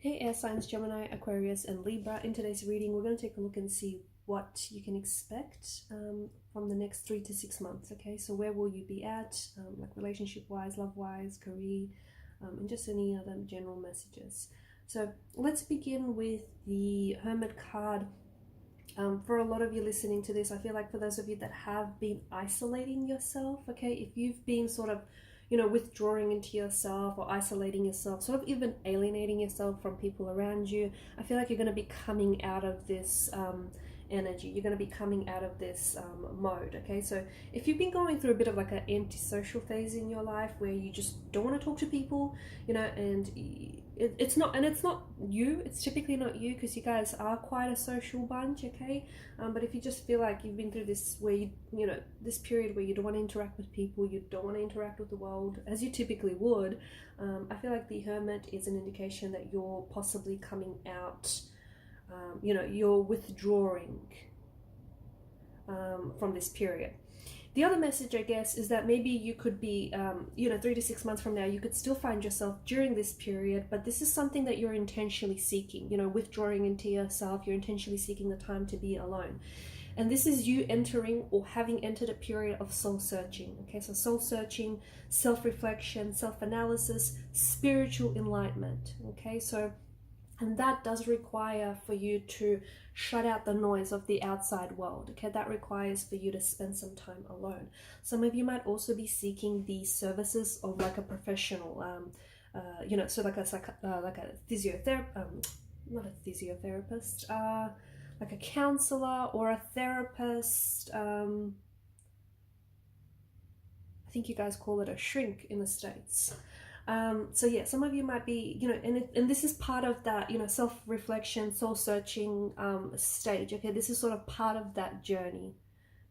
Hey air signs Gemini, Aquarius and Libra. In today's reading we're going to take a look and see what you can expect from the next 3 to 6 months. Okay, so where will you be at, like relationship wise, love wise, career, and just any other general messages. So let's begin with the Hermit card. For a lot of you listening to this, I feel like for those of you that have been isolating yourself, okay, if you've been sort of withdrawing into yourself or isolating yourself, sort of even alienating yourself from people around you, I feel like you're going to be coming out of this energy. You're going to be coming out of this mode. Okay, so if you've been going through a bit of like an antisocial phase in your life where you just don't want to talk to people, and it's not you, it's typically not you, because you guys are quite a social bunch. Okay, but if you just feel like you've been through this where this period where you don't want to interact with people, you don't want to interact with the world as you typically would, I feel like the Hermit is an indication that you're possibly coming out, you're withdrawing from this period. The other message, I guess, is that maybe you could be, 3 to 6 months from now, you could still find yourself during this period, but this is something that you're intentionally seeking, withdrawing into yourself. You're intentionally seeking the time to be alone. And this is you entering or having entered a period of soul searching. Okay, so soul searching, self-reflection, self-analysis, spiritual enlightenment. Okay, so, and that does require for you to shut out the noise of the outside world. Okay, that requires for you to spend some time alone. Some of you might also be seeking the services of like a professional, so like a physiotherapist, not a physiotherapist, like a counselor or a therapist. I think you guys call it a shrink in the States. So yeah, some of you might be, and this is part of that, self-reflection, soul-searching stage. Okay, this is sort of part of that journey.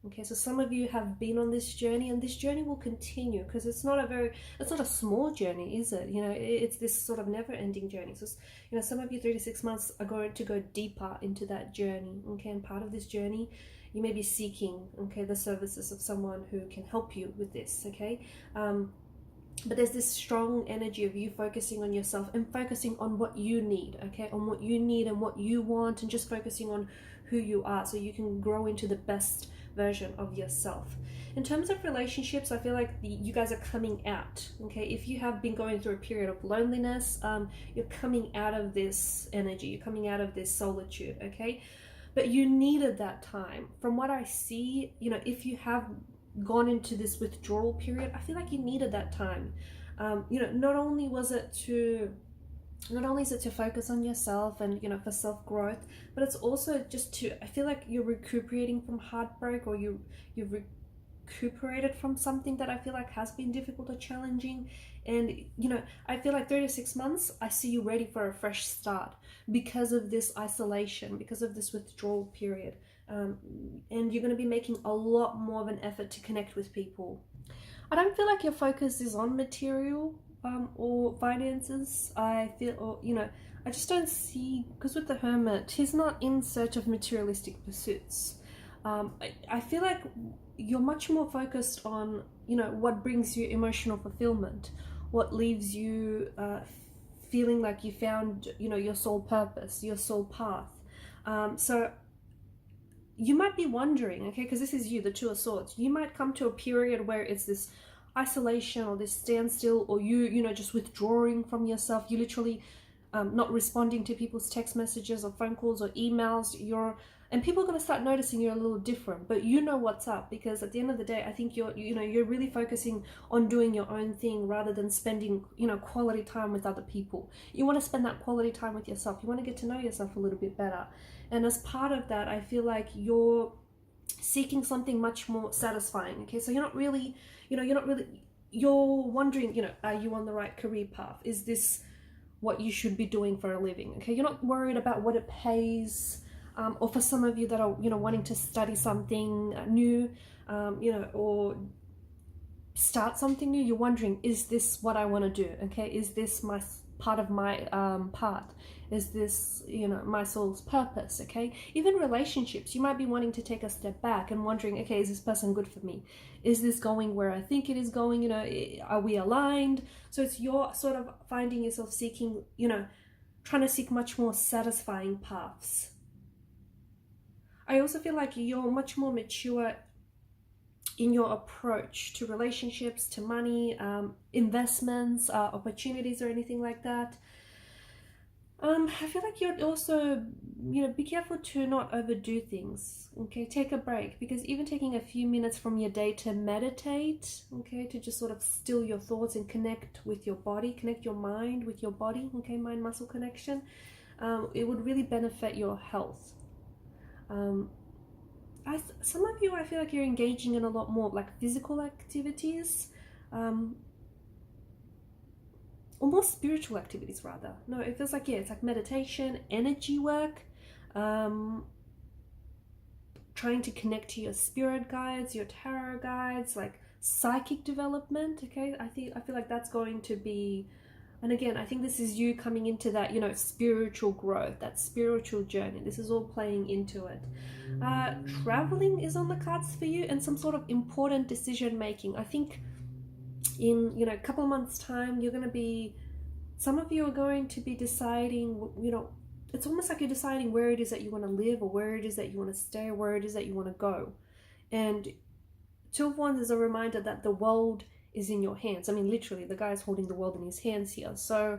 Okay, so some of you have been on this journey, and this journey will continue, because it's not a small journey, is it? It's this sort of never-ending journey. So, some of you 3 to 6 months are going to go deeper into that journey. Okay, and part of this journey, you may be seeking, okay, the services of someone who can help you with this. Okay. But there's this strong energy of you focusing on yourself and focusing on what you need, okay? On what you need and what you want, and just focusing on who you are so you can grow into the best version of yourself. In terms of relationships, I feel like you guys are coming out, okay? If you have been going through a period of loneliness, you're coming out of this energy. You're coming out of this solitude, okay? But you needed that time. From what I see, if you have gone into this withdrawal period, I feel like you needed that time. Not only is it to focus on yourself and for self-growth, but it's also just to, I feel like you're recuperating from heartbreak, or you've recuperated from something that I feel like has been difficult or challenging. And I feel like 3 to 6 months, I see you ready for a fresh start because of this isolation, because of this withdrawal period. And you're going to be making a lot more of an effort to connect with people. I don't feel like your focus is on material or finances. I feel, or I just don't see, because with the Hermit, he's not in search of materialistic pursuits. I feel like you're much more focused on what brings you emotional fulfillment, what leaves you feeling like you found your soul purpose, your soul path. So you might be wondering, okay, because this is you, the Two of Swords. You might come to a period where it's this isolation or this standstill, or you just withdrawing from yourself. You literally not responding to people's text messages or phone calls or emails. And people are going to start noticing you're a little different, but what's up, because at the end of the day, I think you're really focusing on doing your own thing rather than spending, quality time with other people. You want to spend that quality time with yourself. You want to get to know yourself a little bit better. And as part of that, I feel like you're seeking something much more satisfying. Okay, so you're wondering, are you on the right career path? Is this what you should be doing for a living? Okay, you're not worried about what it pays. Or for some of you that are, wanting to study something new, or start something new, you're wondering, is this what I want to do? Okay, is this my part of my path? Is this, my soul's purpose? Okay, even relationships, you might be wanting to take a step back and wondering, okay, is this person good for me? Is this going where I think it is going? Are we aligned? So it's you're sort of finding yourself seeking, trying to seek much more satisfying paths. I also feel like you're much more mature in your approach to relationships, to money, investments, opportunities, or anything like that. I feel like you'd also, be careful to not overdo things, okay? Take a break, because even taking a few minutes from your day to meditate, okay, to just sort of still your thoughts and connect with your body, connect your mind with your body, okay, mind-muscle connection, it would really benefit your health. Some of you, I feel like you're engaging in a lot more like physical activities, or more spiritual activities rather. No, it feels like, it's like meditation, energy work, trying to connect to your spirit guides, your tarot guides, like psychic development, okay? I feel like that's going to be, and again, I think this is you coming into that, spiritual growth, that spiritual journey. This is all playing into it. Traveling is on the cards for you, and some sort of important decision making. I think in a couple of months time, some of you are going to be deciding, it's almost like you're deciding where it is that you want to live, or where it is that you want to stay, or where it is that you want to go. And Two of Wands is a reminder that the world is in your hands. I mean, literally, the guy's holding the world in his hands here. So,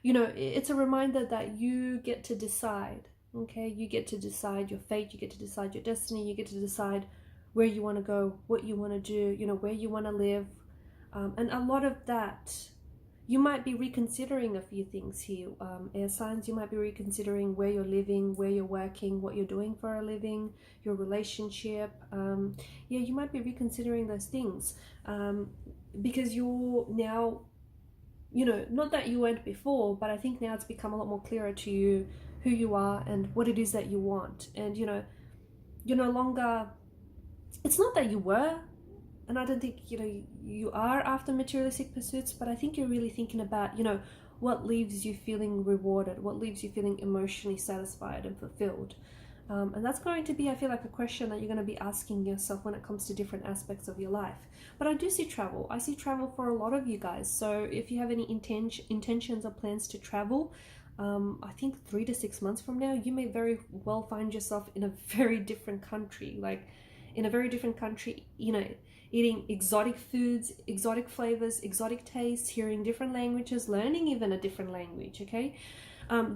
it's a reminder that you get to decide, okay? You get to decide your fate, you get to decide your destiny, you get to decide where you want to go, what you want to do, where you want to live. And a lot of that, you might be reconsidering a few things here. Air signs, you might be reconsidering where you're living, where you're working, what you're doing for a living, your relationship. You might be reconsidering those things because you're now, not that you weren't before, but I think now it's become a lot more clearer to you who you are and what it is that you want. And, you're no longer, it's not that you were, and I don't think, you are after materialistic pursuits, but I think you're really thinking about, what leaves you feeling rewarded, what leaves you feeling emotionally satisfied and fulfilled. And that's going to be, I feel like, a question that you're going to be asking yourself when it comes to different aspects of your life. But I do see travel. I see travel for a lot of you guys. So if you have any intentions or plans to travel, I think 3 to 6 months from now, you may very well find yourself in a very different country, eating exotic foods, exotic flavors, exotic tastes, hearing different languages, learning even a different language, okay?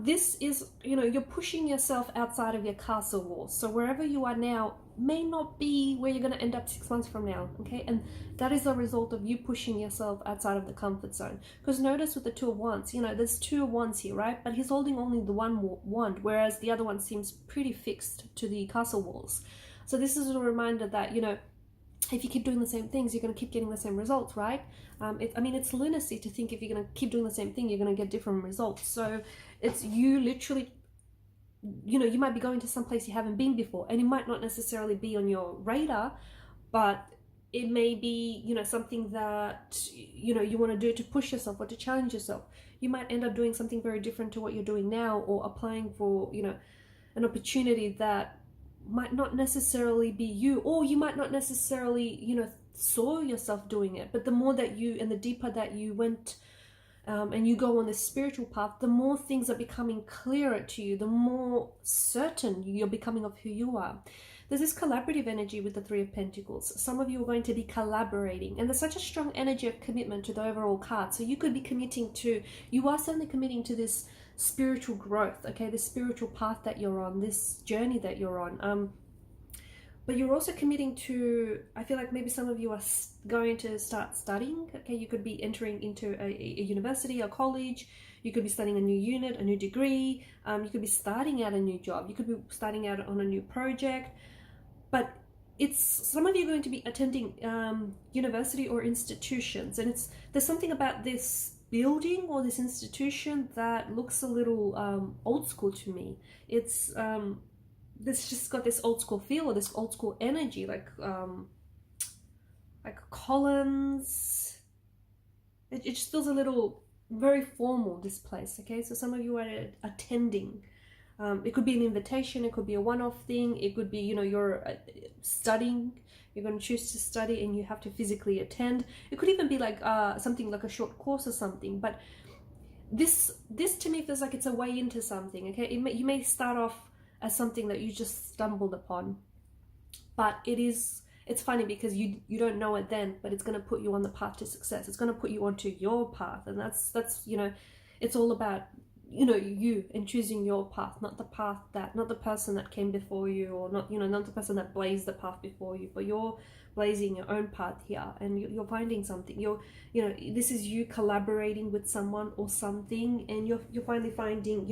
This is, you're pushing yourself outside of your castle walls. So wherever you are now may not be where you're going to end up 6 months from now, okay? And that is a result of you pushing yourself outside of the comfort zone. Because notice with the Two of Wands, there's 2 of Wands here, right? But he's holding only the one wand, whereas the other one seems pretty fixed to the castle walls. So this is a reminder that, if you keep doing the same things, you're going to keep getting the same results, right? It's lunacy to think if you're going to keep doing the same thing, you're going to get different results. So it's you literally, you might be going to some place you haven't been before, and it might not necessarily be on your radar, but it may be, something that, you want to do to push yourself or to challenge yourself. You might end up doing something very different to what you're doing now, or applying for, an opportunity that might not necessarily be you, or you might not necessarily, saw yourself doing it. But the more that you, and the deeper that you went, and you go on this spiritual path, the more things are becoming clearer to you, the more certain you're becoming of who you are. There's this collaborative energy with the Three of Pentacles. Some of you are going to be collaborating, and there's such a strong energy of commitment to the overall card. So you could be you are certainly committing to this spiritual growth, okay, this spiritual path that you're on, this journey that you're on, but you're also committing to, I feel like maybe some of you are going to start studying, okay? You could be entering into a university, a college, you could be studying a new unit, a new degree, you could be starting out a new job, you could be starting out on a new project, but some of you are going to be attending university or institutions, and there's something about this building or this institution that looks a little old school to me. It's this just got this old school feel, or this old school energy, like columns. It just feels a little very formal, this place, okay? So some of you are attending. It could be an invitation, it could be a one-off thing, it could be, you're studying, you're going to choose to study and you have to physically attend. It could even be like something like a short course or something, but this to me feels like it's a way into something, okay? You may start off as something that you just stumbled upon, but it's funny because you don't know it then, but it's going to put you on the path to success. It's going to put you onto your path, and that's it's all about you and choosing your path, not the person that came before you, or not the person that blazed the path before you, but you're blazing your own path here, and you're finding something. This is you collaborating with someone or something, and you're finally finding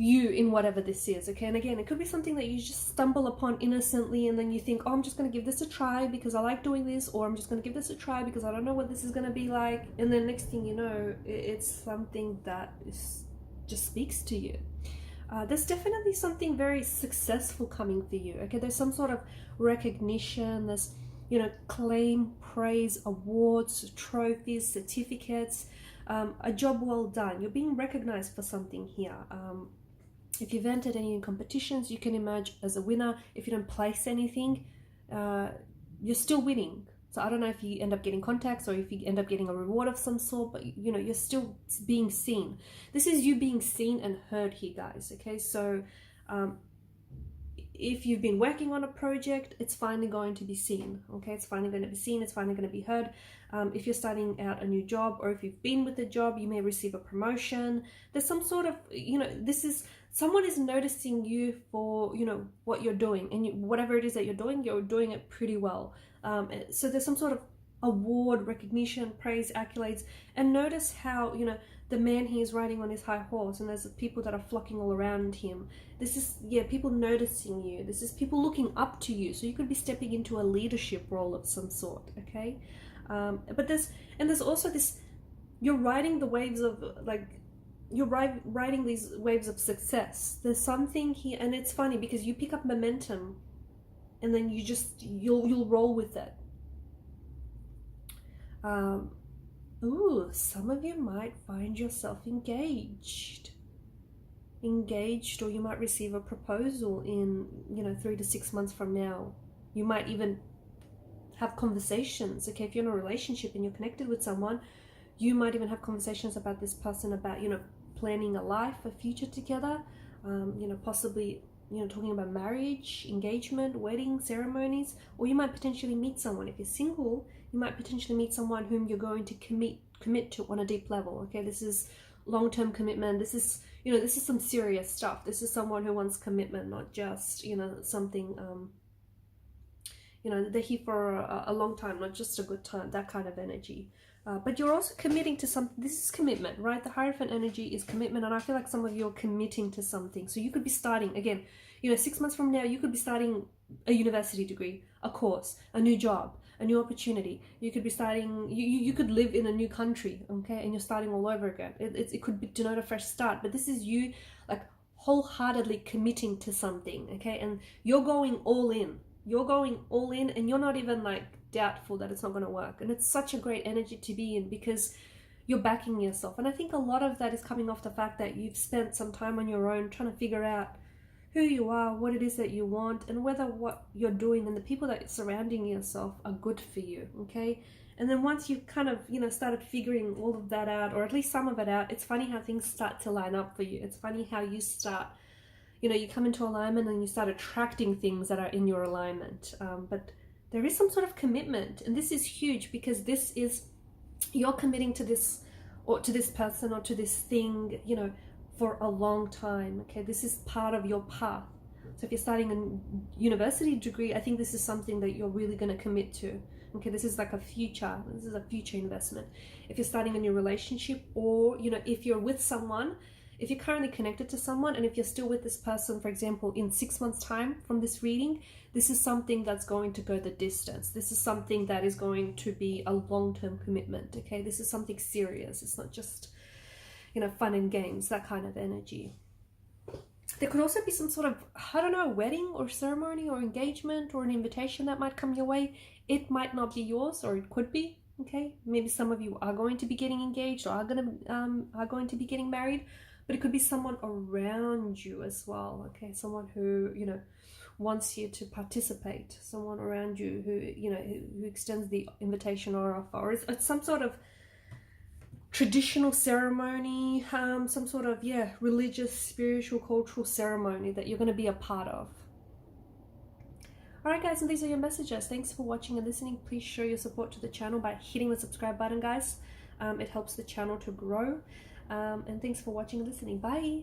you in whatever this is, okay? And again, it could be something that you just stumble upon innocently, and then you think, oh, I'm just going to give this a try because I like doing this, or I'm just going to give this a try because I don't know what this is going to be like, and then next thing you know, it's something that just speaks to you. There's definitely something very successful coming for you, okay? There's some sort of recognition, there's claim, praise, awards, trophies, certificates, a job well done. You're being recognized for something here. If you've entered any competitions, you can emerge as a winner. If you don't place anything, you're still winning. So I don't know if you end up getting contacts or if you end up getting a reward of some sort, but you're still being seen. This is you being seen and heard here, guys, okay? So if you've been working on a project, it's finally going to be seen, okay? It's finally going to be seen, it's finally going to be heard. If you're starting out a new job, or if you've been with a job, you may receive a promotion. There's some sort of, someone is noticing you for, what you're doing, and whatever it is that you're doing it pretty well. So there's some sort of award, recognition, praise, accolades, and notice how, the man here is riding on his high horse, and there's people that are flocking all around him. This is, people noticing you. This is people looking up to you. So you could be stepping into a leadership role of some sort, okay? But there's also this, you're riding the waves of, you're riding these waves of success. There's something here, and it's funny because you pick up momentum, and then you'll roll with it. Some of you might find yourself engaged, or you might receive a proposal in 3 to 6 months from now. You might even have conversations, okay? If you're in a relationship and you're connected with someone, you might even have conversations about this person, about planning a life, a future together, possibly talking about marriage, engagement, wedding ceremonies, or you might potentially meet someone. If you're single, you might potentially meet someone whom you're going to commit to on a deep level, okay? This is long-term commitment. This is some serious stuff. This is someone who wants commitment, not just something they're here for a long time, not just a good time, that kind of energy. But you're also committing to something. This is commitment, right? The Hierophant energy is commitment, and I feel like some of you are committing to something. So you could be starting, again, 6 months from now, you could be starting a university degree, a course, a new job, a new opportunity. You could be starting, you could live in a new country, okay? And you're starting all over again. It could denote a fresh start, but this is you wholeheartedly committing to something, okay? And you're going all in. You're going all in, and you're not even doubtful that it's not going to work. And it's such a great energy to be in because you're backing yourself. And I think a lot of that is coming off the fact that you've spent some time on your own trying to figure out who you are, what it is that you want, and whether what you're doing and the people that are surrounding yourself are good for you, okay? And then once you kind of, started figuring all of that out, or at least some of it out, it's funny how things start to line up for you. It's funny how you start, you come into alignment and you start attracting things that are in your alignment. But there is some sort of commitment, and this is huge because this is, you're committing to this, or to this person, or to this thing, for a long time, okay? This is part of your path. So if you're starting a university degree, I think this is something that you're really going to commit to, okay? This is a future investment. If you're starting a new relationship, or, if you're with someone, if you're currently connected to someone, and if you're still with this person, for example, in 6 months' time from this reading, this is something that's going to go the distance. This is something that is going to be a long-term commitment, okay? This is something serious. It's not just, fun and games, that kind of energy. There could also be some sort of, wedding or ceremony or engagement or an invitation that might come your way. It might not be yours, or it could be, okay? Maybe some of you are going to be getting engaged, or are going to be getting married. But it could be someone around you as well, okay? Someone who, wants you to participate. Someone around you who, who extends the invitation or offer. Or it's some sort of, traditional ceremony, some sort of, yeah, religious, spiritual, cultural ceremony that you're going to be a part of. Alright guys, and these are your messages. Thanks for watching and listening. Please show your support to the channel by hitting the subscribe button, guys. It helps the channel to grow. And thanks for watching and listening. Bye!